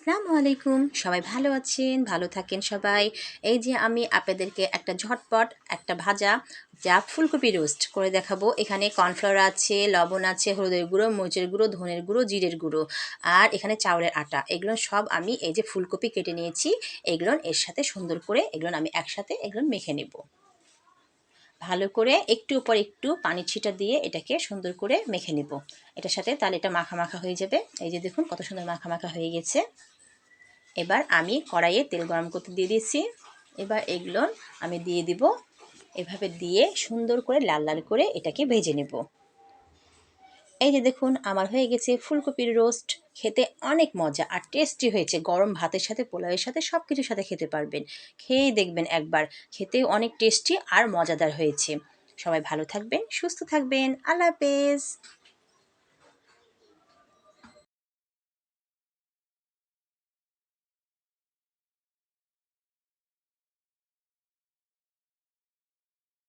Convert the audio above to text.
আসসালামু আলাইকুম, সবাই ভালো আছেন? ভালো থাকেন সবাই। এই যে আমি আপনাদেরকে একটা ঝটপট একটা ভাজা যা ফুলকপি রোস্ট করে দেখাবো। এখানে কর্নফ্লাওয়ার আছে, লবণ আছে, হলুদের গুঁড়ো, মরিচের গুঁড়ো, ধনের গুঁড়ো, জিরের গুঁড়ো আর এখানে চাউলের আটা। এগুলো সব আমি এই যে ফুলকপি কেটে নিয়েছি, এগুলো এর সাথে সুন্দর করে এগুলো আমি একসাথে এগুলো মেখে নেব। ভালো করে একটু পর একটু পানি ছিটা দিয়ে এটাকে সুন্দর করে মেখে নেব এটার সাথে, তাহলে এটা মাখা মাখা হয়ে যাবে। এই যে দেখুন কত সুন্দর মাখা মাখা হয়ে গেছে। এবার আমি কড়াইয়ে তেল গরম করতে দিয়ে দিয়েছি। এবার এগুলো আমি দিয়ে দিব, এভাবে দিয়ে সুন্দর করে লাল লাল করে এটাকে ভেজে নেব। এই যে দেখুন আমার হয়ে গেছে ফুলকপির রোস্ট। খেতে অনেক মজা আর টেস্টি হয়েছে। গরম ভাতের সাথে, পোলাওয়ের সাথে সব কিছুর সাথে খেতে পারবেন। খেয়েই দেখবেন একবার, খেতে অনেক টেস্টি আর মজাদার হয়েছে। সবাই ভালো থাকবেন, সুস্থ থাকবেন। আল্লাহ হাফেজ।